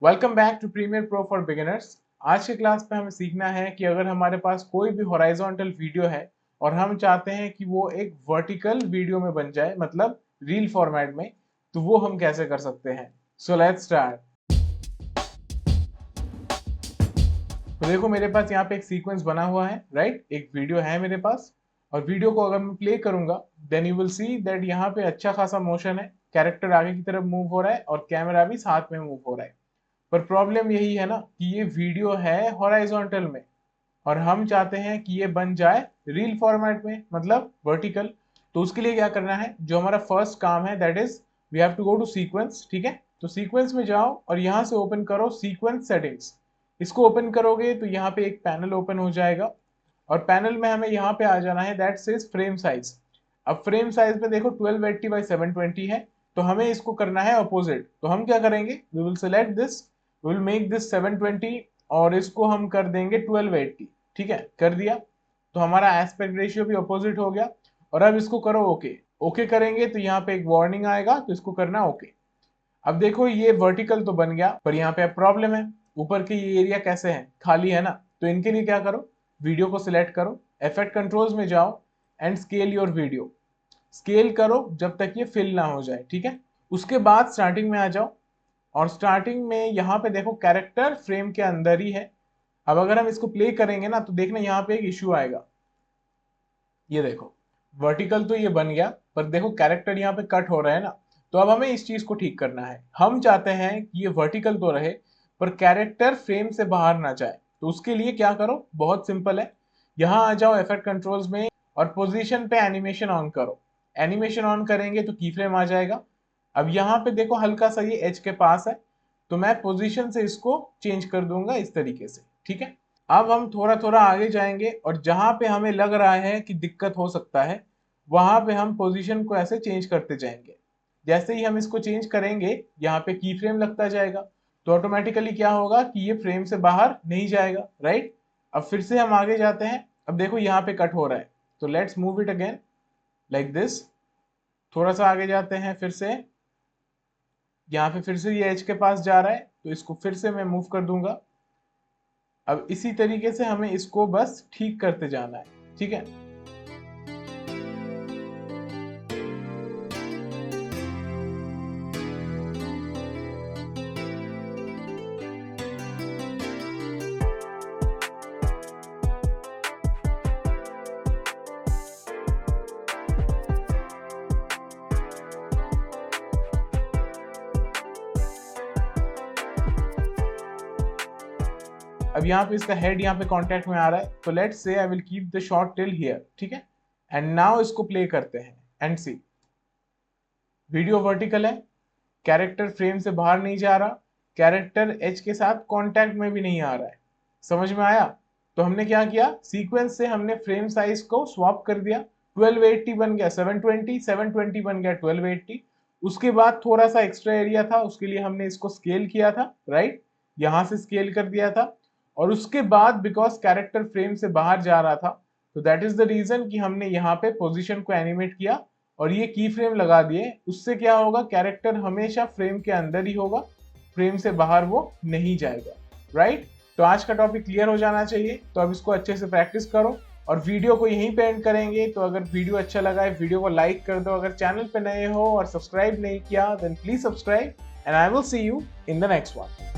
Welcome back to Premiere Pro for beginners. आज के class में हमें सीखना है कि अगर हमारे पास कोई भी हॉराइजॉन्टल वीडियो है और हम चाहते हैं कि वो एक वर्टिकल वीडियो में बन जाए, मतलब रील फॉर्मेट में, तो वो हम कैसे कर सकते हैं। So let's start. तो देखो, मेरे पास यहाँ पे एक सीक्वेंस बना हुआ है, राइट। एक वीडियो है मेरे पास और वीडियो को अगर मैं प्ले करूंगा then you will see that यहाँ पे अच्छा खासा मोशन है, कैरेक्टर आगे की तरफ मूव हो रहा है और कैमरा भी साथ में मूव हो रहा है। पर प्रॉब्लम यही है ना कि ये वीडियो है हॉराइजॉन्टल में और हम चाहते हैं कि ये बन जाए रील फॉर्मेट में, मतलब वर्टिकल। तो उसके लिए क्या करना है, जो हमारा फर्स्ट काम है that is we have to go to sequence. ठीक है, तो सीक्वेंस में जाओ और यहाँ से ओपन करो सीक्वेंस सेटिंग्स। इसको ओपन करोगे तो यहाँ पे एक पैनल ओपन हो जाएगा और पैनल में हमें यहाँ पे आ जाना है दैट सेज फ्रेम साइज। अब फ्रेम साइज में देखो 1280 बाई 720 है, तो हमें इसको करना है अपोजिट। तो हम क्या करेंगे, we will select this, we will make this 720 और इसको हम कर देंगे 1280। ठीक है, कर दिया तो हमारा एस्पेक्ट रेशियो भी अपोजिट हो गया। और अब इसको करो ओके। ओके करेंगे तो यहाँ पे एक वार्निंग आएगा, तो इसको करना ओके। अब देखो ये वर्टिकल तो बन गया, पर यहाँ पे प्रॉब्लम है, ऊपर के ये एरिया कैसे है, खाली है ना। तो इनके लिए क्या करो, वीडियो को सिलेक्ट करो, इफेक्ट कंट्रोल्स में जाओ and scale your video. Scale करो जब तक ये फिल ना हो जाए। ठीक है, उसके बाद स्टार्टिंग में आ जाओ और स्टार्टिंग में यहाँ पे देखो कैरेक्टर फ्रेम के अंदर ही है। अब अगर हम इसको प्ले करेंगे ना तो देखना यहाँ पे एक इश्यू आएगा। ये देखो, वर्टिकल तो ये बन गया पर देखो कैरेक्टर यहाँ पे कट हो रहा है ना। तो अब हमें इस चीज को ठीक करना है। हम चाहते हैं कि ये वर्टिकल तो रहे पर कैरेक्टर फ्रेम से बाहर ना जाए। तो उसके लिए क्या करो, बहुत सिंपल है। यहाँ आ जाओ इफेक्ट कंट्रोल्स में और पोजीशन पे एनिमेशन ऑन करो। एनिमेशन ऑन करेंगे तो की फ्रेम आ जाएगा। अब यहाँ पे देखो हल्का सा ये एज के पास है, तो मैं पोजीशन से इसको चेंज कर दूंगा इस तरीके से। ठीक है, अब हम थोड़ा थोड़ा आगे जाएंगे और जहां पे हमें लग रहा है कि दिक्कत हो सकता है वहां पे हम पोजीशन को ऐसे चेंज करते जाएंगे। जैसे ही हम इसको चेंज करेंगे यहाँ पे की फ्रेम लगता जाएगा, तो ऑटोमेटिकली क्या होगा कि ये फ्रेम से बाहर नहीं जाएगा, राइट। अब फिर से हम आगे जाते हैं। अब देखो यहाँ पे कट हो रहा है, तो let's move it again like this. थोड़ा सा आगे जाते हैं, फिर से यहाँ पे फिर से ये एज के पास जा रहा है, तो इसको फिर से मैं मूव कर दूंगा। अब इसी तरीके से हमें इसको बस ठीक करते जाना है। ठीक है, अब यहाँ पे इसका हेड यहाँ पे कांटेक्ट में आ रहा है, तो let's say I will keep the shot till here. ठीक है, एंड नाउ इसको प्ले करते हैं एंड सी। वीडियो वर्टिकल है, कैरेक्टर फ्रेम से बाहर नहीं जा रहा, कैरेक्टर एज के साथ कांटेक्ट में भी नहीं आ रहा है। समझ में आया। तो हमने क्या किया, सीक्वेंस से हमने फ्रेम साइज को स्वैप कर दिया। 1280 बन गया 720, 720 बन गया 1280। उसके बाद थोड़ा सा एक्स्ट्रा एरिया था, उसके लिए हमने इसको स्केल किया था, राइट। यहां से स्केल कर दिया था और उसके बाद बिकॉज कैरेक्टर फ्रेम से बाहर जा रहा था, तो दैट इज द रीजन कि हमने यहाँ पे पोजीशन को एनिमेट किया और ये की फ्रेम लगा दिए। उससे क्या होगा, कैरेक्टर हमेशा फ्रेम के अंदर ही होगा, फ्रेम से बाहर वो नहीं जाएगा, राइट। तो आज का टॉपिक क्लियर हो जाना चाहिए। तो अब इसको अच्छे से प्रैक्टिस करो और वीडियो को यहीं पे एंड करेंगे। तो अगर वीडियो अच्छा लगा है वीडियो को लाइक कर दो, अगर चैनल पे नए हो और सब्सक्राइब नहीं किया then please subscribe and I will see you in the next one.